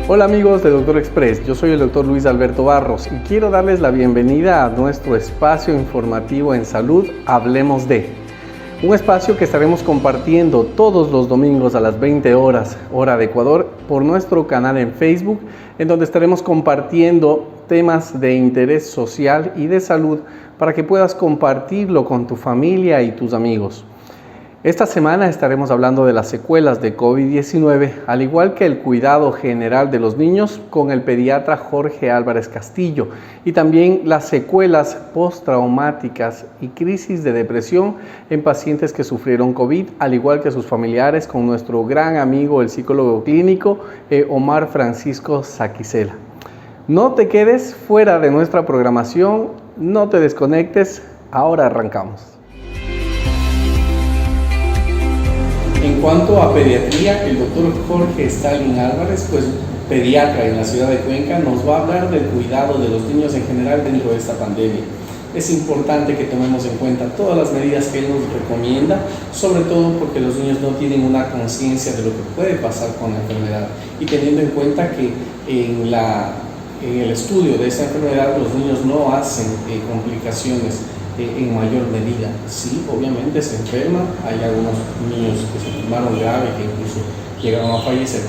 Hola amigos de Doctor Express, yo soy el doctor Luis Alberto Barros y quiero darles la bienvenida a nuestro espacio informativo en salud, Hablemos de. Un espacio que estaremos compartiendo todos los domingos a las 20 horas, hora de Ecuador, por nuestro canal en Facebook, en donde estaremos compartiendo temas de interés social y de salud para que puedas compartirlo con tu familia y tus amigos. Esta semana estaremos hablando de las secuelas de COVID-19, al igual que el cuidado general de los niños con el pediatra Jorge Álvarez Castillo y también las secuelas postraumáticas y crisis de depresión en pacientes que sufrieron COVID, al igual que sus familiares con nuestro gran amigo el psicólogo clínico Omar Francisco Saquicela. No te quedes fuera de nuestra programación, no te desconectes, ahora arrancamos. En cuanto a pediatría, el doctor Jorge Stalin Álvarez, pediatra en la ciudad de Cuenca, nos va a hablar del cuidado de los niños en general dentro de esta pandemia. Es importante que tomemos en cuenta todas las medidas que él nos recomienda, sobre todo porque los niños no tienen una conciencia de lo que puede pasar con la enfermedad y teniendo en cuenta que en el estudio de esta enfermedad los niños no hacen complicaciones en mayor medida. Sí, obviamente se enferman, hay algunos niños que se enfermaron grave que incluso llegaron a fallecer,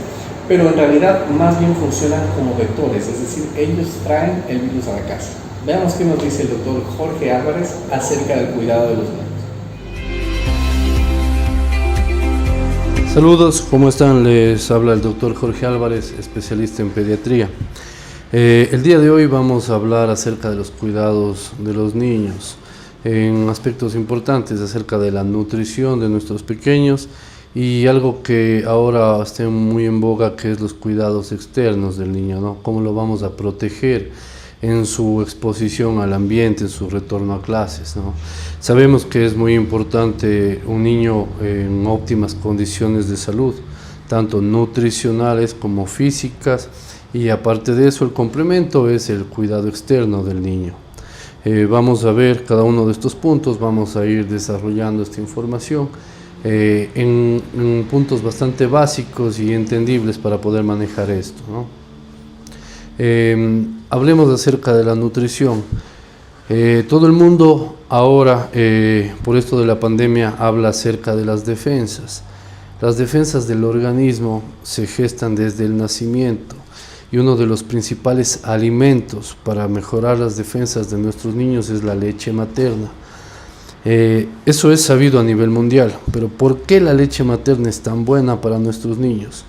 pero en realidad más bien funcionan como vectores, es decir, ellos traen el virus a la casa. Veamos qué nos dice el doctor Jorge Álvarez acerca del cuidado de los niños. Saludos, ¿cómo están? Les habla el doctor Jorge Álvarez, especialista en pediatría. El día de hoy vamos a hablar acerca de los cuidados de los niños, en aspectos importantes acerca de la nutrición de nuestros pequeños y algo que ahora está muy en boga, que es los cuidados externos del niño, ¿no? Cómo lo vamos a proteger en su exposición al ambiente, en su retorno a clases, ¿no? Sabemos que es muy importante un niño en óptimas condiciones de salud, tanto nutricionales como físicas, y aparte de eso el complemento es el cuidado externo del niño. Vamos a ver cada uno de estos puntos, vamos a ir desarrollando esta información en puntos bastante básicos y entendibles para poder manejar esto, ¿no? Hablemos acerca de la nutrición. Todo el mundo ahora, por esto de la pandemia, habla acerca de las defensas. Las defensas del organismo se gestan desde el nacimiento. Y uno de los principales alimentos para mejorar las defensas de nuestros niños es la leche materna. Eso es sabido a nivel mundial, pero ¿por qué la leche materna es tan buena para nuestros niños?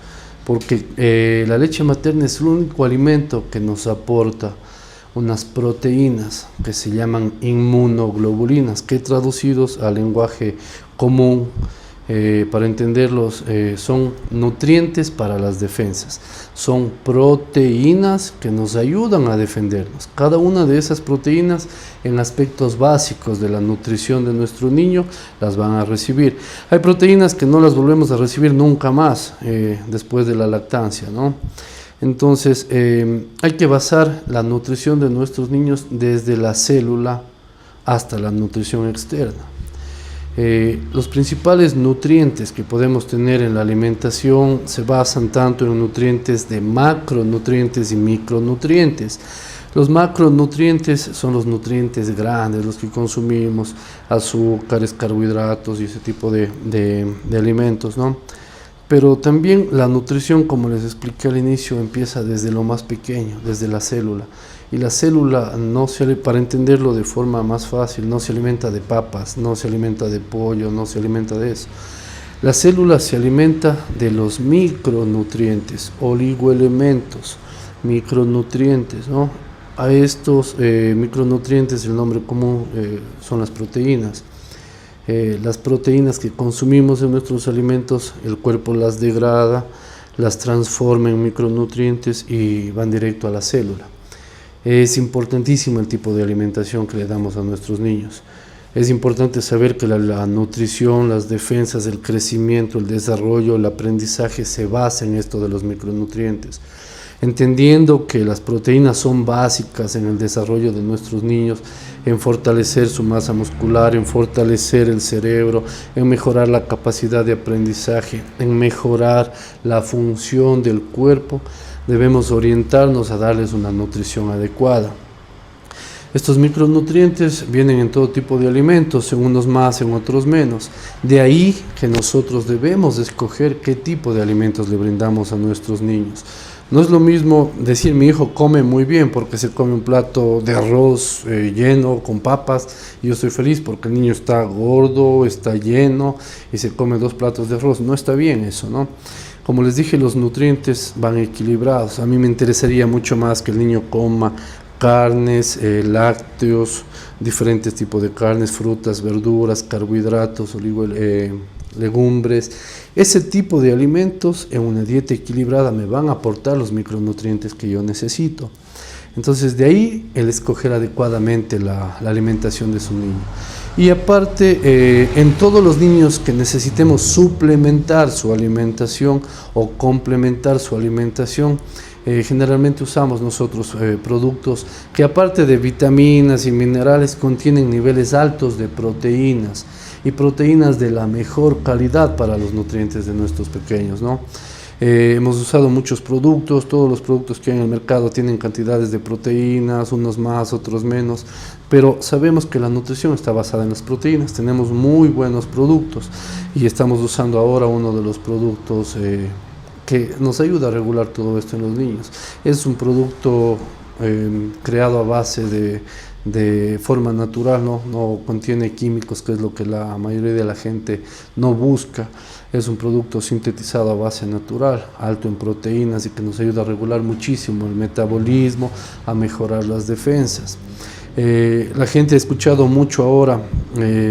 Porque la leche materna es el único alimento que nos aporta unas proteínas que se llaman inmunoglobulinas, que traducidos al lenguaje común, para entenderlos, son nutrientes para las defensas, son proteínas que nos ayudan a defendernos. Cada una de esas proteínas en aspectos básicos de la nutrición de nuestro niño las van a recibir. Hay proteínas que no las volvemos a recibir nunca más después de la lactancia, ¿no? Entonces hay que basar la nutrición de nuestros niños desde la célula hasta la nutrición externa. Los principales nutrientes que podemos tener en la alimentación se basan tanto en nutrientes de macronutrientes y micronutrientes. Los macronutrientes son los nutrientes grandes, los que consumimos, azúcares, carbohidratos y ese tipo de alimentos, ¿no? Pero también la nutrición, como les expliqué al inicio, empieza desde lo más pequeño, desde la célula. Y la célula, para entenderlo de forma más fácil, no se alimenta de papas, no se alimenta de pollo, no se alimenta de eso. La célula se alimenta de los micronutrientes, oligoelementos, micronutrientes, ¿no? A estos micronutrientes, el nombre común son las proteínas. Las proteínas que consumimos en nuestros alimentos, el cuerpo las degrada, las transforma en micronutrientes y van directo a la célula. Es importantísimo el tipo de alimentación que le damos a nuestros niños. Es importante saber que la nutrición, las defensas, el crecimiento, el desarrollo, el aprendizaje se basa en esto de los micronutrientes. Entendiendo que las proteínas son básicas en el desarrollo de nuestros niños, en fortalecer su masa muscular, en fortalecer el cerebro, en mejorar la capacidad de aprendizaje, en mejorar la función del cuerpo, debemos orientarnos a darles una nutrición adecuada. Estos micronutrientes vienen en todo tipo de alimentos, en unos más, en otros menos. De ahí que nosotros debemos escoger qué tipo de alimentos le brindamos a nuestros niños. No es lo mismo decir mi hijo come muy bien porque se come un plato de arroz lleno con papas y yo estoy feliz porque el niño está gordo, está lleno y se come 2 platos de arroz. No está bien eso, ¿no? Como les dije, los nutrientes van equilibrados. A mí me interesaría mucho más que el niño coma carnes, lácteos, diferentes tipos de carnes, frutas, verduras, carbohidratos, legumbres. Ese tipo de alimentos en una dieta equilibrada me van a aportar los micronutrientes que yo necesito. Entonces de ahí el escoger adecuadamente la alimentación de su niño. Y aparte, en todos los niños que necesitemos suplementar su alimentación o complementar su alimentación, generalmente usamos nosotros productos que aparte de vitaminas y minerales contienen niveles altos de proteínas y proteínas de la mejor calidad para los nutrientes de nuestros pequeños, ¿no? Hemos usado muchos productos, todos los productos que hay en el mercado tienen cantidades de proteínas, unos más, otros menos, pero sabemos que la nutrición está basada en las proteínas. Tenemos muy buenos productos y estamos usando ahora uno de los productos que nos ayuda a regular todo esto en los niños. Es un producto creado a base de forma natural, no contiene químicos, que es lo que la mayoría de la gente no busca. Es un producto sintetizado a base natural, alto en proteínas y que nos ayuda a regular muchísimo el metabolismo, a mejorar las defensas. La gente ha escuchado mucho ahora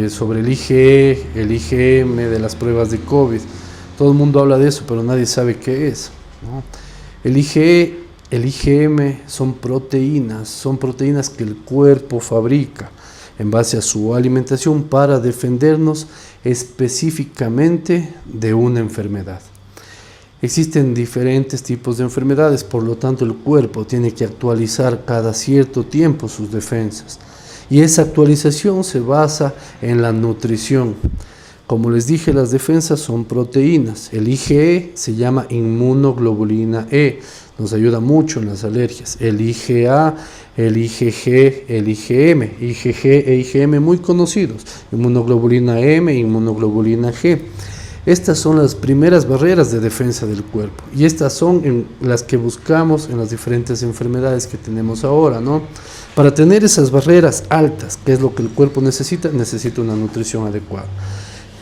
sobre el IgE, el IgM de las pruebas de COVID. Todo el mundo habla de eso, pero nadie sabe qué es, ¿no? El IgE, el IgM son proteínas que el cuerpo fabrica en base a su alimentación para defendernos específicamente de una enfermedad. Existen diferentes tipos de enfermedades, por lo tanto el cuerpo tiene que actualizar cada cierto tiempo sus defensas. Y esa actualización se basa en la nutrición. Como les dije, las defensas son proteínas. El IgE se llama inmunoglobulina E, nos ayuda mucho en las alergias. El IgA, el IgG, el IgM, IgG e IgM muy conocidos. Inmunoglobulina M, inmunoglobulina G. Estas son las primeras barreras de defensa del cuerpo y estas son las que buscamos en las diferentes enfermedades que tenemos ahora, ¿no? Para tener esas barreras altas, que es lo que el cuerpo necesita una nutrición adecuada.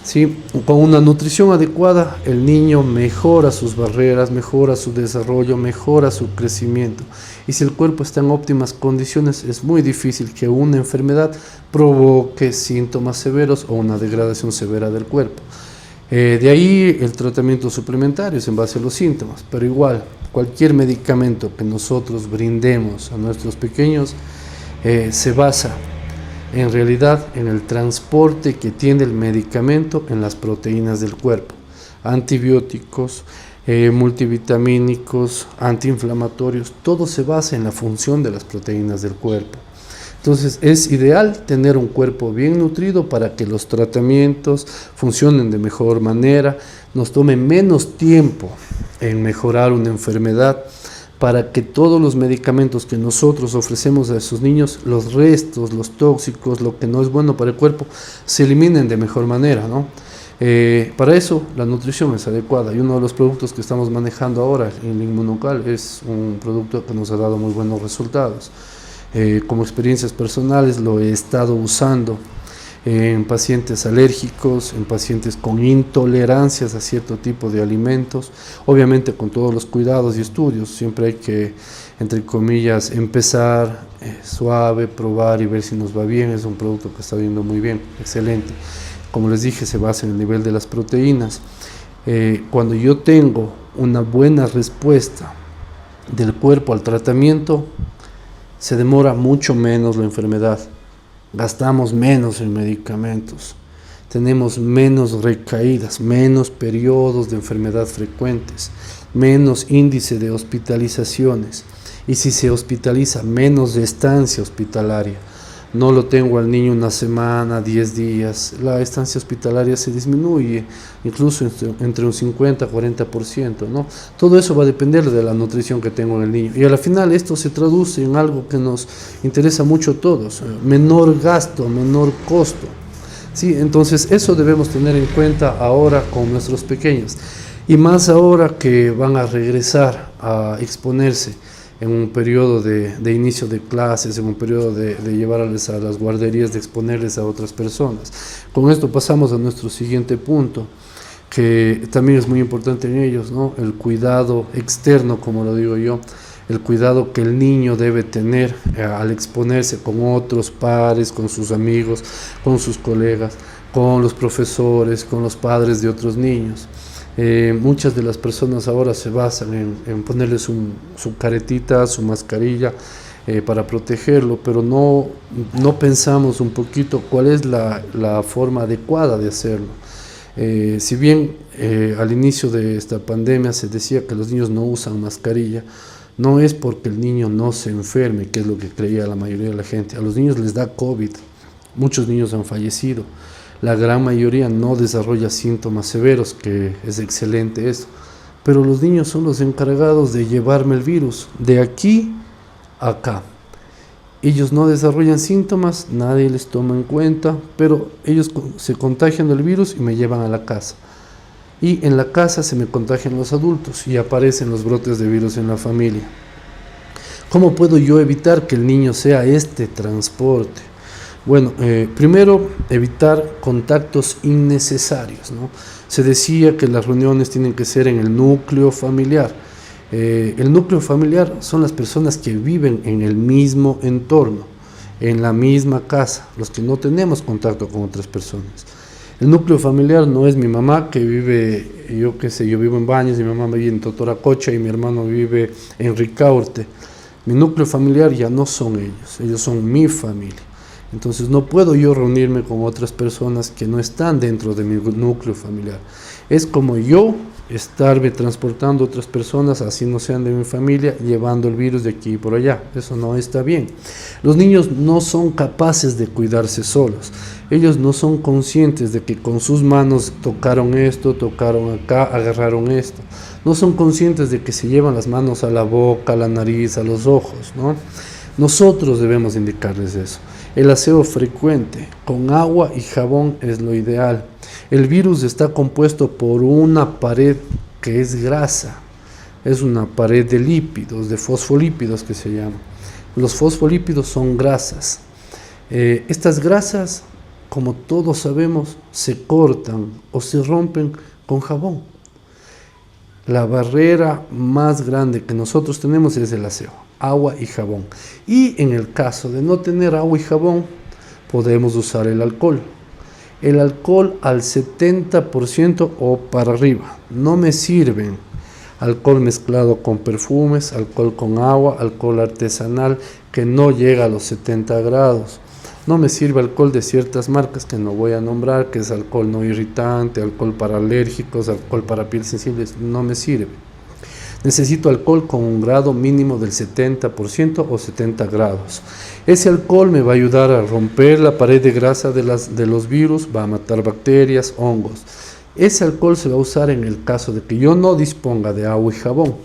¿Sí? Con una nutrición adecuada, el niño mejora sus barreras, mejora su desarrollo, mejora su crecimiento. Y si el cuerpo está en óptimas condiciones, es muy difícil que una enfermedad provoque síntomas severos o una degradación severa del cuerpo. De ahí el tratamiento suplementario es en base a los síntomas, pero igual, cualquier medicamento que nosotros brindemos a nuestros pequeños se basa en realidad en el transporte que tiene el medicamento en las proteínas del cuerpo. Antibióticos, multivitamínicos, antiinflamatorios, todo se basa en la función de las proteínas del cuerpo. Entonces es ideal tener un cuerpo bien nutrido para que los tratamientos funcionen de mejor manera, nos tome menos tiempo en mejorar una enfermedad, para que todos los medicamentos que nosotros ofrecemos a esos niños, los restos, los tóxicos, lo que no es bueno para el cuerpo, se eliminen de mejor manera, ¿no? Para eso la nutrición es adecuada y uno de los productos que estamos manejando ahora en Inmunocal es un producto que nos ha dado muy buenos resultados. Como experiencias personales lo he estado usando en pacientes alérgicos, en pacientes con intolerancias a cierto tipo de alimentos, obviamente con todos los cuidados y estudios. Siempre hay que, entre comillas, empezar suave, probar y ver si nos va bien. Es un producto que está yendo muy bien, excelente. Como les dije, se basa en el nivel de las proteínas. Cuando yo tengo una buena respuesta del cuerpo al tratamiento, se demora mucho menos la enfermedad, gastamos menos en medicamentos, tenemos menos recaídas, menos periodos de enfermedad frecuentes, menos índice de hospitalizaciones y si se hospitaliza, menos estancia hospitalaria, no lo tengo al niño una semana, 10 días, la estancia hospitalaria se disminuye, incluso entre un 50-40%, ¿no? Todo eso va a depender de la nutrición que tengo en el niño. Y a la final esto se traduce en algo que nos interesa mucho a todos, menor gasto, menor costo. Sí, entonces eso debemos tener en cuenta ahora con nuestros pequeños. Y más ahora que van a regresar a exponerse en un periodo de inicio de clases, en un periodo de llevarles a las guarderías, de exponerles a otras personas. Con esto pasamos a nuestro siguiente punto, que también es muy importante en ellos, ¿no? El cuidado externo, como lo digo yo, el cuidado que el niño debe tener al exponerse con otros pares, con sus amigos, con sus colegas, con los profesores, con los padres de otros niños. Muchas de las personas ahora se basan en ponerle su caretita, su mascarilla para protegerlo, pero no pensamos un poquito cuál es la forma adecuada de hacerlo. Si bien al inicio de esta pandemia se decía que los niños no usan mascarilla, no es porque el niño no se enferme, que es lo que creía la mayoría de la gente. A los niños les da COVID, muchos niños han fallecido. La gran mayoría no desarrolla síntomas severos, que es excelente eso. Pero los niños son los encargados de llevarme el virus de aquí a acá. Ellos no desarrollan síntomas, nadie les toma en cuenta, pero ellos se contagian del virus y me llevan a la casa. Y en la casa se me contagian los adultos y aparecen los brotes de virus en la familia. ¿Cómo puedo yo evitar que el niño sea este transporte? Bueno, primero, evitar contactos innecesarios, ¿no? Se decía que las reuniones tienen que ser en el núcleo familiar. El núcleo familiar son las personas que viven en el mismo entorno, en la misma casa, los que no tenemos contacto con otras personas. El núcleo familiar no es mi mamá que vive, yo qué sé, yo vivo en Baños, mi mamá vive en Totoracocha y mi hermano vive en Ricaurte. Mi núcleo familiar ya no son ellos son mi familia. Entonces no puedo yo reunirme con otras personas que no están dentro de mi núcleo familiar. Es como yo estarme transportando a otras personas, así no sean de mi familia, llevando el virus de aquí y por allá. Eso no está bien. Los niños no son capaces de cuidarse solos. Ellos no son conscientes de que con sus manos tocaron esto, tocaron acá, agarraron esto. No son conscientes de que se llevan las manos a la boca, a la nariz, a los ojos, ¿no? Nosotros debemos indicarles eso. El aseo frecuente con agua y jabón es lo ideal. El virus está compuesto por una pared que es grasa. Es una pared de lípidos, de fosfolípidos que se llaman. Los fosfolípidos son grasas. Estas grasas, como todos sabemos, se cortan o se rompen con jabón. La barrera más grande que nosotros tenemos es el aseo, agua y jabón. Y en el caso de no tener agua y jabón, podemos usar el alcohol. El alcohol al 70% o para arriba. No me sirven alcohol mezclado con perfumes, alcohol con agua, alcohol artesanal que no llega a los 70 grados. No me sirve alcohol de ciertas marcas que no voy a nombrar, que es alcohol no irritante, alcohol para alérgicos, alcohol para piel sensible, no me sirve. Necesito alcohol con un grado mínimo del 70% o 70 grados. Ese alcohol me va a ayudar a romper la pared de grasa de los virus, va a matar bacterias, hongos. Ese alcohol se va a usar en el caso de que yo no disponga de agua y jabón,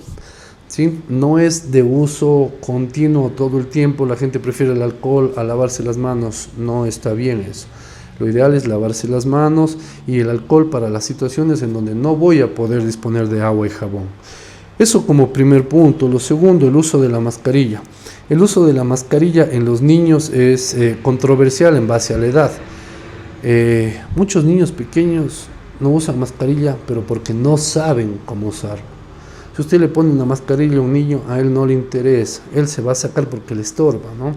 ¿sí? No es de uso continuo todo el tiempo, la gente prefiere el alcohol a lavarse las manos, no está bien eso. Lo ideal es lavarse las manos y el alcohol para las situaciones en donde no voy a poder disponer de agua y jabón. Eso como primer punto. Lo segundo, el uso de la mascarilla. El uso de la mascarilla en los niños es controversial en base a la edad. Muchos niños pequeños no usan mascarilla, pero porque no saben cómo usarlo. Si usted le pone una mascarilla a un niño, a él no le interesa. Él se va a sacar porque le estorba, ¿no?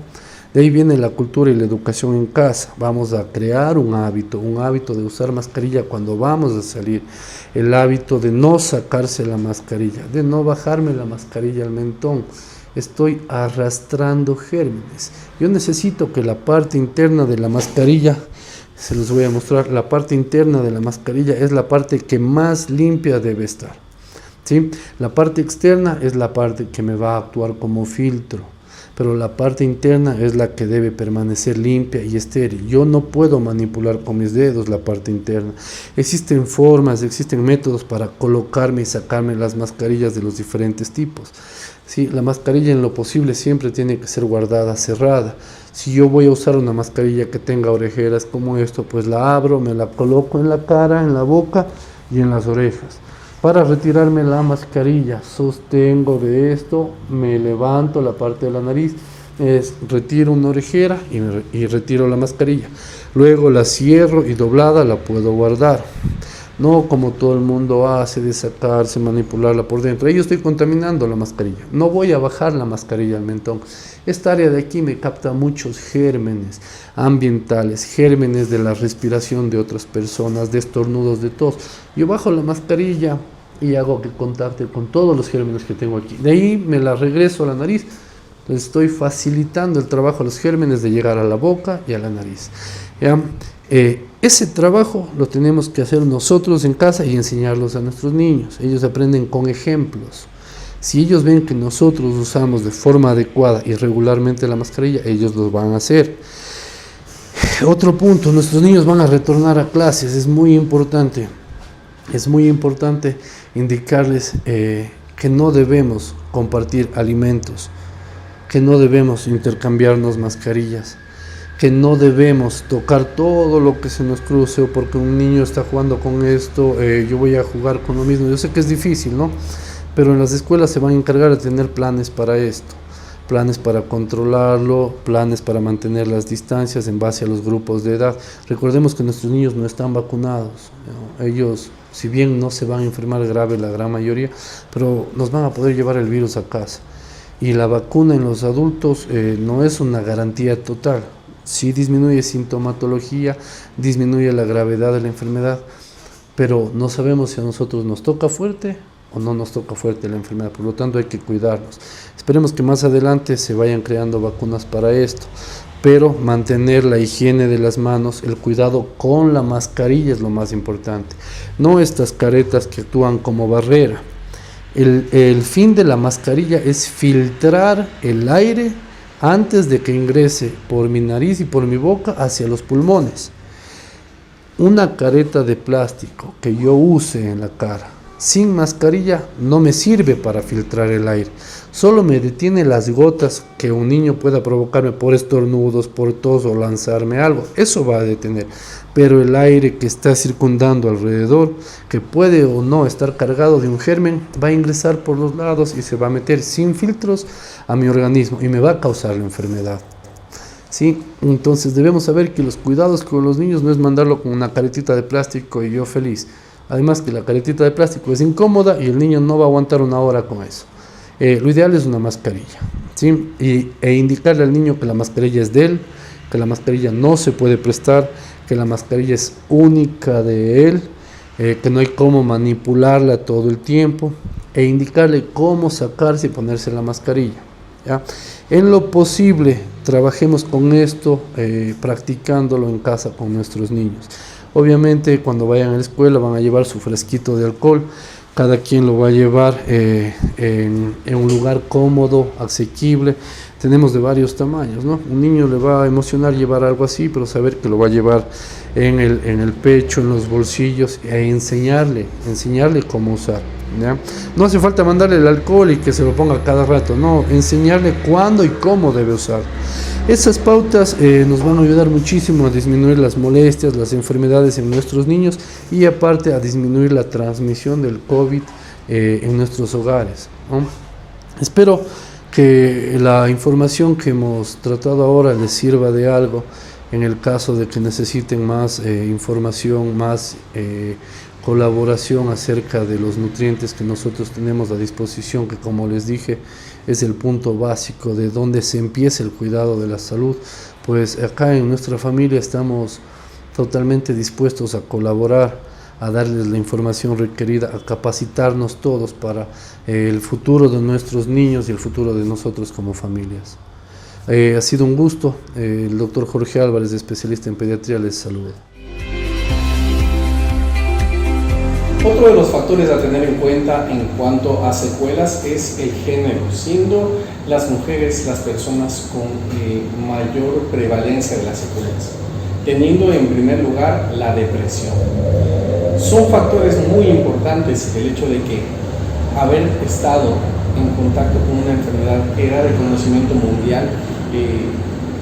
De ahí viene la cultura y la educación en casa. Vamos a crear un hábito de usar mascarilla cuando vamos a salir. El hábito de no sacarse la mascarilla, de no bajarme la mascarilla al mentón. Estoy arrastrando gérmenes. Yo necesito que la parte interna de la mascarilla, se los voy a mostrar, la parte interna de la mascarilla es la parte que más limpia debe estar, ¿sí? La parte externa es la parte que me va a actuar como filtro. pero la parte interna es la que debe permanecer limpia y estéril. Yo no puedo manipular con mis dedos la parte interna. Existen formas, existen métodos para colocarme y sacarme las mascarillas de los diferentes tipos. Sí, la mascarilla en lo posible siempre tiene que ser guardada cerrada. Si yo voy a usar una mascarilla que tenga orejeras como esto, pues la abro, me la coloco en la cara, en la boca y en las orejas. Para retirarme la mascarilla, sostengo de esto, me levanto la parte de la nariz, retiro una orejera y retiro la mascarilla. Luego la cierro y doblada la puedo guardar. No como todo el mundo hace de sacarse, manipularla por dentro. Ahí yo estoy contaminando la mascarilla. No voy a bajar la mascarilla al mentón. Esta área de aquí me capta muchos gérmenes ambientales, gérmenes de la respiración de otras personas, de estornudos, de tos. Yo bajo la mascarilla y hago que contacte con todos los gérmenes que tengo aquí. De ahí me la regreso a la nariz. Les estoy facilitando el trabajo a los gérmenes de llegar a la boca y a la nariz. ¿Ya? Ese trabajo lo tenemos que hacer nosotros en casa y enseñarlos a nuestros niños. Ellos aprenden con ejemplos. Si ellos ven que nosotros usamos de forma adecuada y regularmente la mascarilla, ellos lo van a hacer. Otro punto, nuestros niños van a retornar a clases. Es muy importante indicarles que no debemos compartir alimentos, que no debemos intercambiarnos mascarillas, que no debemos tocar todo lo que se nos cruce, o porque un niño está jugando con esto, yo voy a jugar con lo mismo. Yo sé que es difícil, ¿no? Pero en las escuelas se van a encargar de tener planes para esto, planes para controlarlo, planes para mantener las distancias en base a los grupos de edad. Recordemos que nuestros niños no están vacunados, ¿no? Ellos, si bien no se van a enfermar grave la gran mayoría, pero nos van a poder llevar el virus a casa. Y la vacuna en los adultos no es una garantía total. Sí disminuye sintomatología, disminuye la gravedad de la enfermedad, pero no sabemos si a nosotros nos toca fuerte o no nos toca fuerte la enfermedad. Por lo tanto hay que cuidarnos. Esperemos que más adelante se vayan creando vacunas para esto, pero mantener la higiene de las manos, el cuidado con la mascarilla es lo más importante, no estas caretas que actúan como barrera. El fin de la mascarilla es filtrar el aire antes de que ingrese por mi nariz y por mi boca hacia los pulmones. Una careta de plástico que yo use en la cara sin mascarilla no me sirve para filtrar el aire, solo me detiene las gotas que un niño pueda provocarme por estornudos, por tos o lanzarme algo. Eso va a detener, pero el aire que está circundando alrededor, que puede o no estar cargado de un germen, va a ingresar por los lados y se va a meter sin filtros a mi organismo y me va a causar la enfermedad. ¿Sí? Entonces debemos saber que los cuidados con los niños no es mandarlo con una caretita de plástico y yo feliz. Además que la caretita de plástico es incómoda y el niño no va a aguantar una hora con eso. Lo ideal es una mascarilla, ¿sí? E indicarle al niño que la mascarilla es de él, que la mascarilla no se puede prestar, que la mascarilla es única de él, que no hay cómo manipularla todo el tiempo, e indicarle cómo sacarse y ponerse la mascarilla, ¿ya? En lo posible trabajemos con esto, practicándolo en casa con nuestros niños. Obviamente cuando vayan a la escuela van a llevar su fresquito de alcohol, cada quien lo va a llevar en un lugar cómodo, asequible. Tenemos de varios tamaños, ¿no? Un niño le va a emocionar llevar algo así, pero saber que lo va a llevar en el pecho, en los bolsillos, e enseñarle cómo usar, ¿ya? No hace falta mandarle el alcohol y que se lo ponga cada rato, no, enseñarle cuándo y cómo debe usar. Esas pautas nos van a ayudar muchísimo a disminuir las molestias, las enfermedades en nuestros niños y aparte a disminuir la transmisión del COVID en nuestros hogares, ¿no? Espero que la información que hemos tratado ahora les sirva de algo en el caso de que necesiten más información, más colaboración acerca de los nutrientes que nosotros tenemos a disposición, que como les dije es el punto básico de donde se empieza el cuidado de la salud. Pues acá en nuestra familia estamos totalmente dispuestos a colaborar, a darles la información requerida, a capacitarnos todos para el futuro de nuestros niños y el futuro de nosotros como familias. Ha sido un gusto. El doctor Jorge Álvarez, especialista en pediatría, les saluda. Otro de los factores a tener en cuenta en cuanto a secuelas es el género, siendo las mujeres, las personas con mayor prevalencia de las secuelas, teniendo en primer lugar la depresión. Son factores muy importantes el hecho de que haber estado en contacto con una enfermedad que era de conocimiento mundial,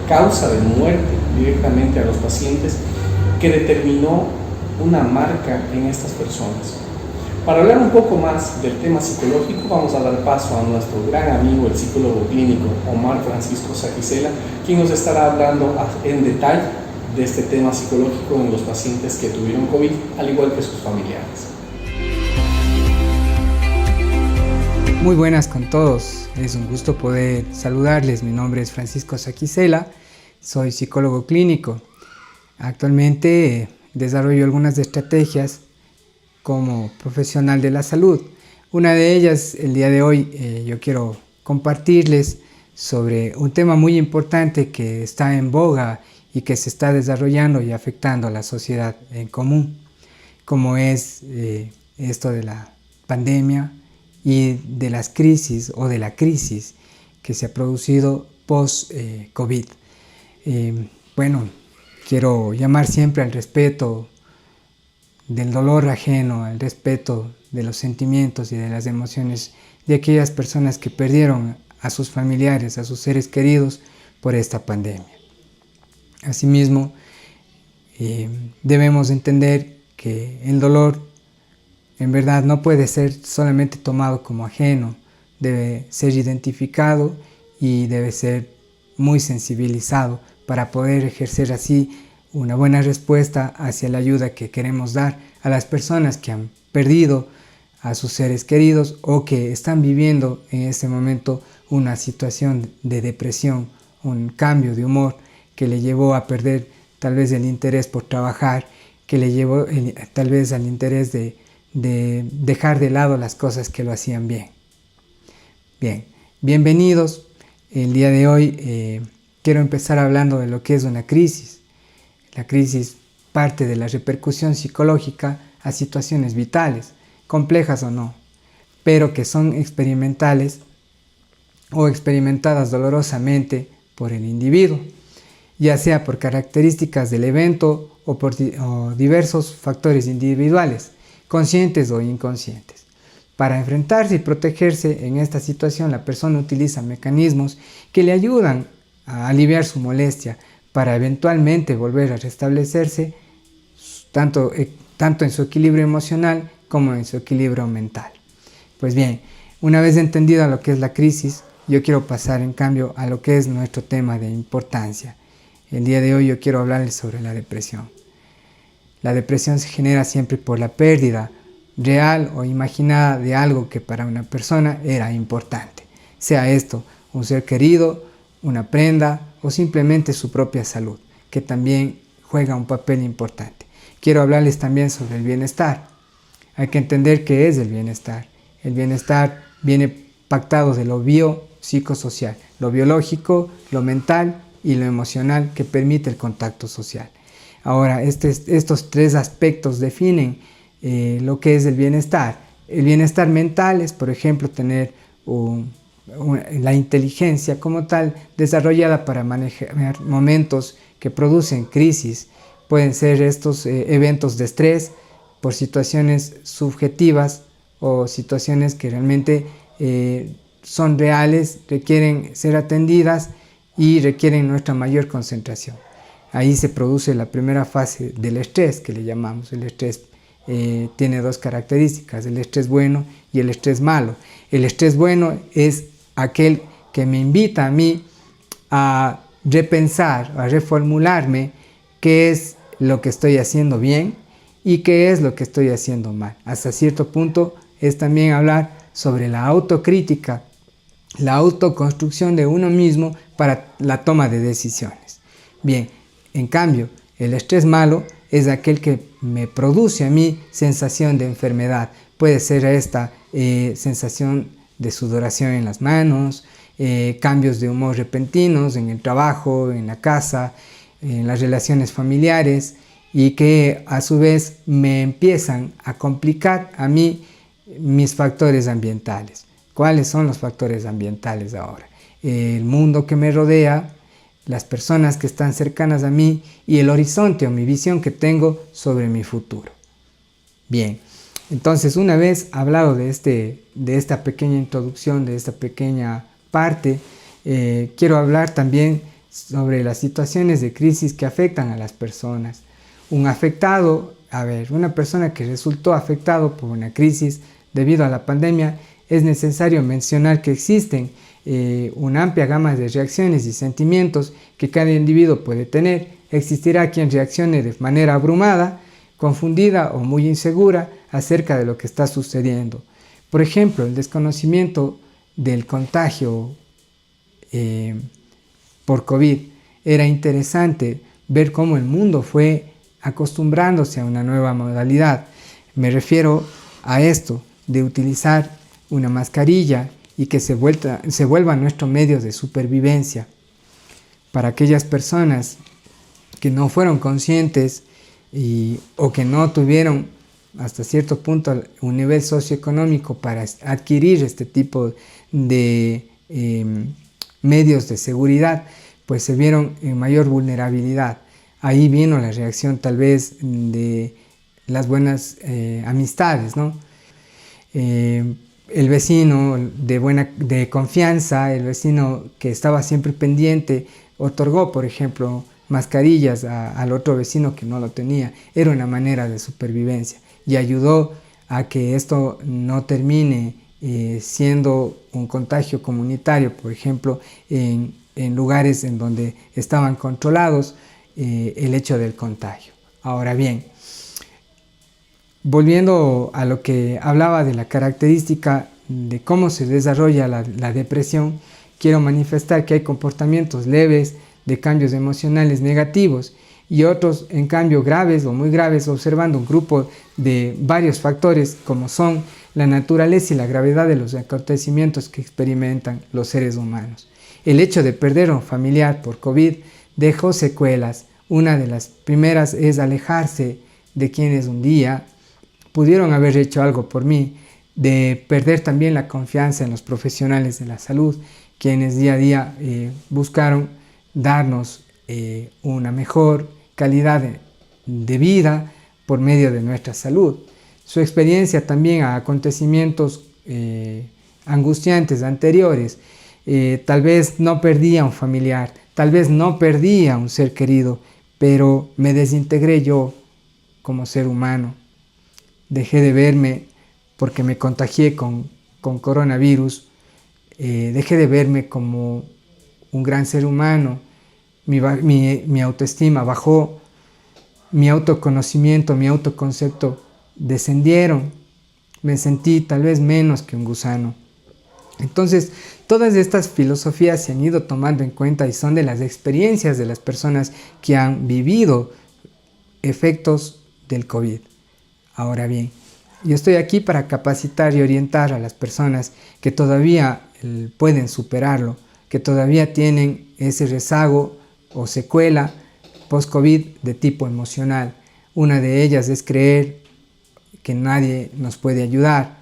causa de muerte directamente a los pacientes, que determinó una marca en estas personas. Para hablar un poco más del tema psicológico, vamos a dar paso a nuestro gran amigo, el psicólogo clínico Omar Francisco Saquicela, quien nos estará hablando en detalle de este tema psicológico en los pacientes que tuvieron COVID, al igual que sus familiares. Muy buenas con todos, es un gusto poder saludarles. Mi nombre es Francisco Saquicela, soy psicólogo clínico. Actualmente desarrollo algunas estrategias como profesional de la salud. Una de ellas, el día de hoy, yo quiero compartirles sobre un tema muy importante que está en boga y que se está desarrollando y afectando a la sociedad en común, como es esto de la pandemia y de las crisis o de la crisis que se ha producido post-COVID. Bueno, quiero llamar siempre al respeto del dolor ajeno, al respeto de los sentimientos y de las emociones de aquellas personas que perdieron a sus familiares, a sus seres queridos por esta pandemia. Asimismo, debemos entender que el dolor en verdad no puede ser solamente tomado como ajeno, debe ser identificado y debe ser muy sensibilizado para poder ejercer así una buena respuesta hacia la ayuda que queremos dar a las personas que han perdido a sus seres queridos o que están viviendo en este momento una situación de depresión, un cambio de humor que le llevó a perder tal vez el interés por trabajar, que le llevó tal vez al interés de dejar de lado las cosas que lo hacían bien. Bien, bienvenidos. El día de hoy quiero empezar hablando de lo que es una crisis. La crisis parte de la repercusión psicológica a situaciones vitales, complejas o no, pero que son experimentales o experimentadas dolorosamente por el individuo, ya sea por características del evento o por diversos factores individuales, conscientes o inconscientes. Para enfrentarse y protegerse en esta situación, la persona utiliza mecanismos que le ayudan a aliviar su molestia para eventualmente volver a restablecerse tanto en su equilibrio emocional como en su equilibrio mental. Pues bien, una vez entendida lo que es la crisis, yo quiero pasar en cambio a lo que es nuestro tema de importancia. El día de hoy yo quiero hablarles sobre la depresión. La depresión se genera siempre por la pérdida real o imaginada de algo que para una persona era importante, sea esto un ser querido, una prenda o simplemente su propia salud, que también juega un papel importante. Quiero hablarles también sobre el bienestar. Hay que entender qué es el bienestar. El bienestar viene pactado de lo biopsicosocial, lo biológico, lo mental y lo emocional que permite el contacto social. Ahora, estos tres aspectos definen lo que es el bienestar. El bienestar mental es, por ejemplo, tener la inteligencia como tal desarrollada para manejar momentos que producen crisis. Pueden ser estos eventos de estrés por situaciones subjetivas o situaciones que realmente son reales, requieren ser atendidas y requieren nuestra mayor concentración. Ahí se produce la primera fase del estrés, que le llamamos. El estrés tiene dos características, el estrés bueno y el estrés malo. El estrés bueno es aquel que me invita a mí a repensar, a reformularme qué es lo que estoy haciendo bien y qué es lo que estoy haciendo mal. Hasta cierto punto es también hablar sobre la autocrítica, la autoconstrucción de uno mismo para la toma de decisiones. Bien, en cambio, el estrés malo es aquel que me produce a mí sensación de enfermedad. Puede ser esta sensación de sudoración en las manos, cambios de humor repentinos en el trabajo, en la casa, en las relaciones familiares, y que a su vez me empiezan a complicar a mí mis factores ambientales. ¿Cuáles son los factores ambientales ahora? el mundo que me rodea, las personas que están cercanas a mí y el horizonte o mi visión que tengo sobre mi futuro. Bien, entonces una vez hablado de esta pequeña introducción, de esta pequeña parte, quiero hablar también sobre las situaciones de crisis que afectan a las personas. Una persona que resultó afectado por una crisis debido a la pandemia, es necesario mencionar que existen una amplia gama de reacciones y sentimientos que cada individuo puede tener. Existirá quien reaccione de manera abrumada, confundida o muy insegura acerca de lo que está sucediendo. Por ejemplo, el desconocimiento del contagio por COVID. Era interesante ver cómo el mundo fue acostumbrándose a una nueva modalidad. Me refiero a esto de utilizar una mascarilla y que se vuelva nuestro medio de supervivencia. Para aquellas personas que no fueron conscientes o que no tuvieron hasta cierto punto un nivel socioeconómico para adquirir este tipo de medios de seguridad, pues se vieron en mayor vulnerabilidad. Ahí vino la reacción tal vez de las buenas amistades, ¿no? El vecino de confianza, el vecino que estaba siempre pendiente, otorgó, por ejemplo, mascarillas al otro vecino que no lo tenía. Era una manera de supervivencia y ayudó a que esto no termine siendo un contagio comunitario, por ejemplo, en lugares en donde estaban controlados el hecho del contagio. Ahora bien, volviendo a lo que hablaba de la característica de cómo se desarrolla la depresión, quiero manifestar que hay comportamientos leves de cambios emocionales negativos y otros en cambio graves o muy graves, observando un grupo de varios factores como son la naturaleza y la gravedad de los acontecimientos que experimentan los seres humanos. El hecho de perder a un familiar por COVID dejó secuelas. Una de las primeras es alejarse de quienes un día pudieron haber hecho algo por mí, de perder también la confianza en los profesionales de la salud, quienes día a día buscaron darnos una mejor calidad de vida por medio de nuestra salud. Su experiencia también a acontecimientos angustiantes anteriores, tal vez no perdía a un familiar, tal vez no perdía a un ser querido, pero me desintegré yo como ser humano. Dejé de verme porque me contagié con coronavirus, dejé de verme como un gran ser humano, mi autoestima bajó, mi autoconocimiento, mi autoconcepto descendieron, me sentí tal vez menos que un gusano. Entonces, todas estas filosofías se han ido tomando en cuenta y son de las experiencias de las personas que han vivido efectos del COVID. Ahora bien, yo estoy aquí para capacitar y orientar a las personas que todavía pueden superarlo, que todavía tienen ese rezago o secuela post-COVID de tipo emocional. Una de ellas es creer que nadie nos puede ayudar,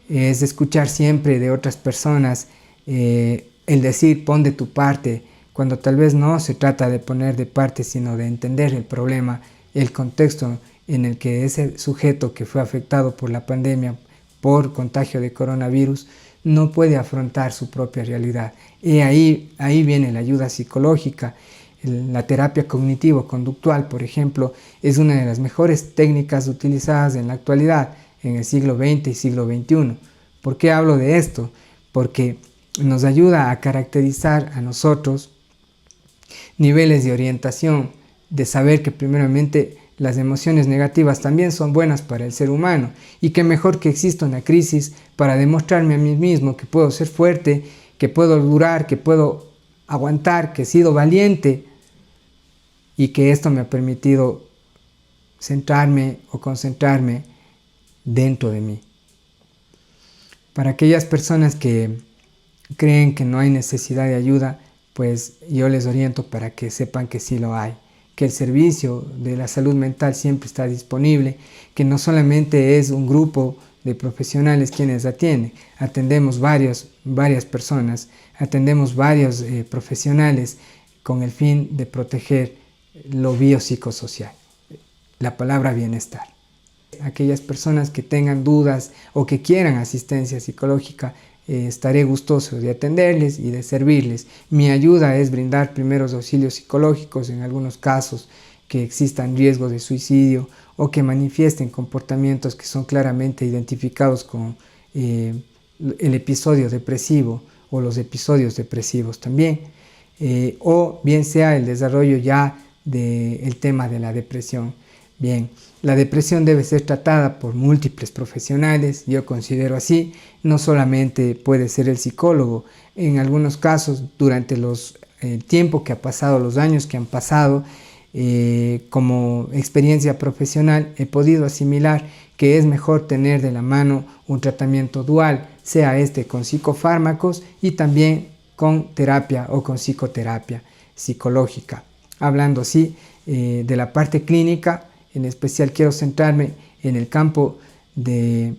es escuchar siempre de otras personas el decir pon de tu parte, cuando tal vez no se trata de poner de parte, sino de entender el problema, el contexto en el que ese sujeto que fue afectado por la pandemia, por contagio de coronavirus, no puede afrontar su propia realidad. Y ahí viene la ayuda psicológica. La terapia cognitivo-conductual, por ejemplo, es una de las mejores técnicas utilizadas en la actualidad, en el siglo XX y siglo XXI. ¿Por qué hablo de esto? Porque nos ayuda a caracterizar a nosotros niveles de orientación, de saber que primeramente las emociones negativas también son buenas para el ser humano y que mejor que exista una crisis para demostrarme a mí mismo que puedo ser fuerte, que puedo durar, que puedo aguantar, que he sido valiente y que esto me ha permitido centrarme o concentrarme dentro de mí. Para aquellas personas que creen que no hay necesidad de ayuda, pues yo les oriento para que sepan que sí lo hay, que el servicio de la salud mental siempre está disponible, que no solamente es un grupo de profesionales quienes atienden. Atendemos varias personas, atendemos varios profesionales con el fin de proteger lo biopsicosocial, la palabra bienestar. Aquellas personas que tengan dudas o que quieran asistencia psicológica, estaré gustoso de atenderles y de servirles. Mi ayuda es brindar primeros auxilios psicológicos en algunos casos que existan riesgos de suicidio o que manifiesten comportamientos que son claramente identificados con el episodio depresivo o los episodios depresivos también, o bien sea el desarrollo ya del tema de la depresión. Bien, la depresión debe ser tratada por múltiples profesionales, yo considero así, no solamente puede ser el psicólogo. En algunos casos, durante el tiempo que ha pasado, los años que han pasado, como experiencia profesional he podido asimilar que es mejor tener de la mano un tratamiento dual, sea este con psicofármacos y también con terapia o con psicoterapia psicológica. Hablando así de la parte clínica, en especial quiero centrarme en el campo de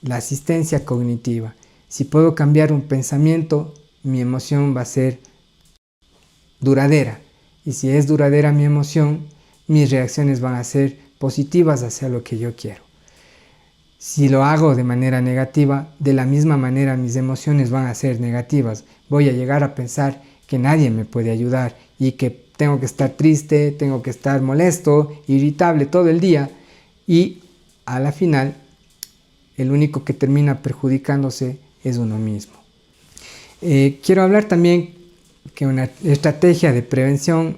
la asistencia cognitiva. Si puedo cambiar un pensamiento, mi emoción va a ser duradera. Y si es duradera mi emoción, mis reacciones van a ser positivas hacia lo que yo quiero. Si lo hago de manera negativa, de la misma manera mis emociones van a ser negativas. Voy a llegar a pensar que nadie me puede ayudar y que tengo que estar triste, tengo que estar molesto, irritable todo el día, y a la final el único que termina perjudicándose es uno mismo. Quiero hablar también que una estrategia de prevención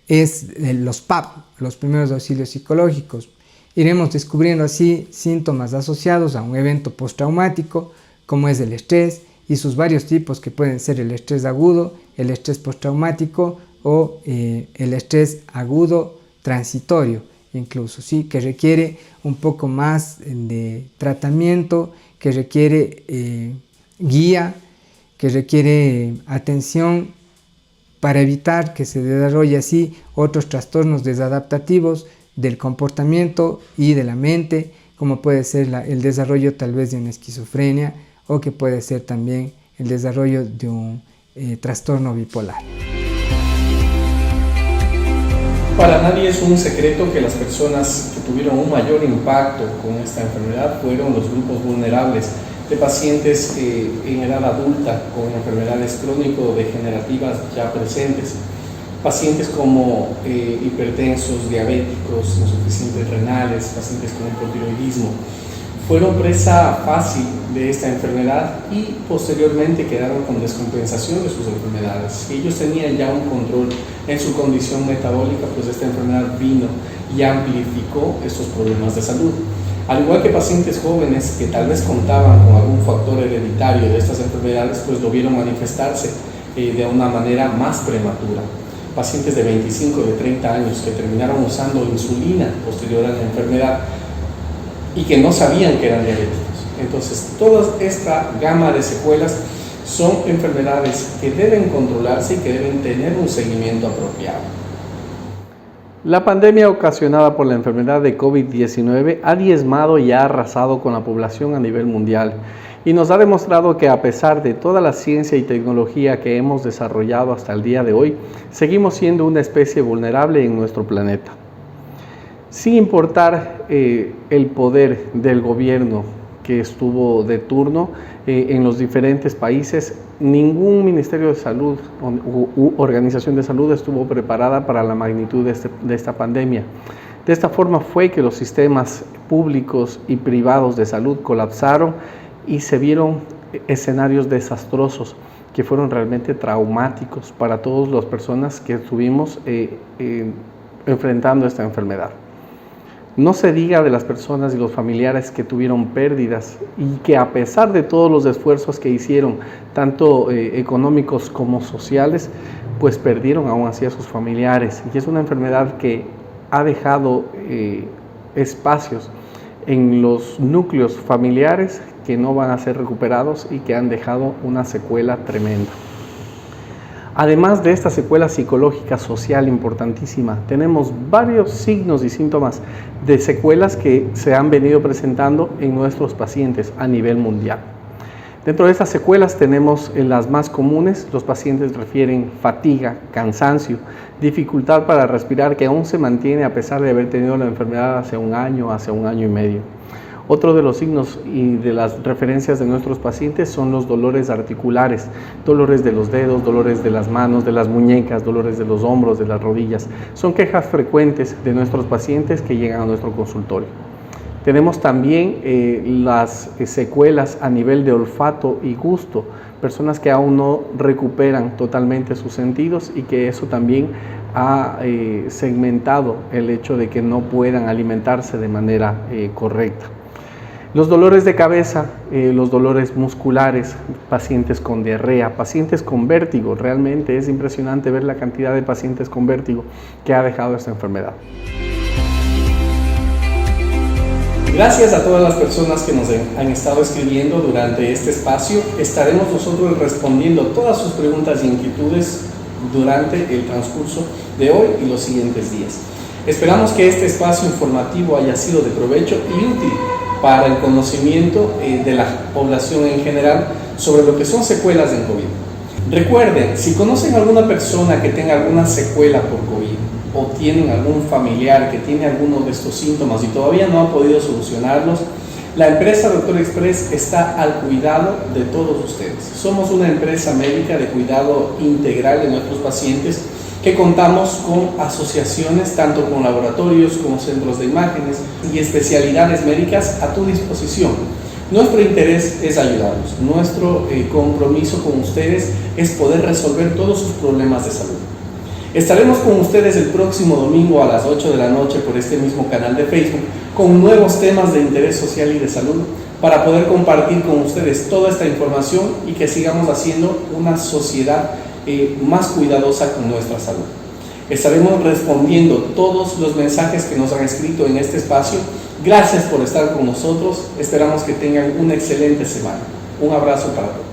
es los PAP, los primeros auxilios psicológicos. Iremos descubriendo así síntomas asociados a un evento postraumático, como es el estrés y sus varios tipos, que pueden ser el estrés agudo, el estrés postraumático o el estrés agudo transitorio, incluso, ¿sí? Que requiere un poco más de tratamiento, que requiere guía, que requiere atención para evitar que se desarrolle así otros trastornos desadaptativos del comportamiento y de la mente, como puede ser el desarrollo tal vez de una esquizofrenia, o que puede ser también el desarrollo de un trastorno bipolar. Para nadie es un secreto que las personas que tuvieron un mayor impacto con esta enfermedad fueron los grupos vulnerables de pacientes en edad adulta con enfermedades crónico-degenerativas ya presentes, pacientes como hipertensos, diabéticos, insuficientes renales, pacientes con hipotiroidismo. Fueron presa fácil de esta enfermedad y posteriormente quedaron con descompensación de sus enfermedades. Si ellos tenían ya un control en su condición metabólica, pues esta enfermedad vino y amplificó estos problemas de salud. Al igual que pacientes jóvenes que tal vez contaban con algún factor hereditario de estas enfermedades, pues lo vieron manifestarse de una manera más prematura. Pacientes de 25, de 30 años que terminaron usando insulina posterior a la enfermedad y que no sabían que eran diabéticos. Entonces, toda esta gama de secuelas son enfermedades que deben controlarse y que deben tener un seguimiento apropiado. La pandemia ocasionada por la enfermedad de COVID-19 ha diezmado y ha arrasado con la población a nivel mundial y nos ha demostrado que a pesar de toda la ciencia y tecnología que hemos desarrollado hasta el día de hoy, seguimos siendo una especie vulnerable en nuestro planeta. Sin importar el poder del gobierno que estuvo de turno en los diferentes países, ningún Ministerio de Salud u organización de salud estuvo preparada para la magnitud de esta pandemia. De esta forma fue que los sistemas públicos y privados de salud colapsaron y se vieron escenarios desastrosos que fueron realmente traumáticos para todas las personas que estuvimos enfrentando esta enfermedad. No se diga de las personas y los familiares que tuvieron pérdidas y que a pesar de todos los esfuerzos que hicieron, tanto económicos como sociales, pues perdieron aún así a sus familiares. Y es una enfermedad que ha dejado espacios en los núcleos familiares que no van a ser recuperados y que han dejado una secuela tremenda. Además de esta secuela psicológica social importantísima, tenemos varios signos y síntomas de secuelas que se han venido presentando en nuestros pacientes a nivel mundial. Dentro de estas secuelas tenemos las más comunes. Los pacientes refieren fatiga, cansancio, dificultad para respirar que aún se mantiene a pesar de haber tenido la enfermedad hace un año y medio. Otro de los signos y de las referencias de nuestros pacientes son los dolores articulares, dolores de los dedos, dolores de las manos, de las muñecas, dolores de los hombros, de las rodillas. Son quejas frecuentes de nuestros pacientes que llegan a nuestro consultorio. Tenemos también las secuelas a nivel de olfato y gusto, personas que aún no recuperan totalmente sus sentidos y que eso también ha segmentado el hecho de que no puedan alimentarse de manera correcta. Los dolores de cabeza, los dolores musculares, pacientes con diarrea, pacientes con vértigo. Realmente es impresionante ver la cantidad de pacientes con vértigo que ha dejado esta enfermedad. Gracias a todas las personas que nos han estado escribiendo durante este espacio. Estaremos nosotros respondiendo todas sus preguntas e inquietudes durante el transcurso de hoy y los siguientes días. Esperamos que este espacio informativo haya sido de provecho y útil para el conocimiento de la población en general sobre lo que son secuelas del COVID. Recuerden, si conocen a alguna persona que tenga alguna secuela por COVID o tienen algún familiar que tiene alguno de estos síntomas y todavía no ha podido solucionarlos, la empresa Doctor Express está al cuidado de todos ustedes. Somos una empresa médica de cuidado integral de nuestros pacientes que contamos con asociaciones, tanto con laboratorios como centros de imágenes y especialidades médicas a tu disposición. Nuestro interés es ayudarlos. Nuestro compromiso con ustedes es poder resolver todos sus problemas de salud. Estaremos con ustedes el próximo domingo a las 8 de la noche por este mismo canal de Facebook con nuevos temas de interés social y de salud para poder compartir con ustedes toda esta información y que sigamos haciendo una sociedad más cuidadosa con nuestra salud. Estaremos respondiendo todos los mensajes que nos han escrito en este espacio. Gracias por estar con nosotros. Esperamos que tengan una excelente semana. Un abrazo para todos.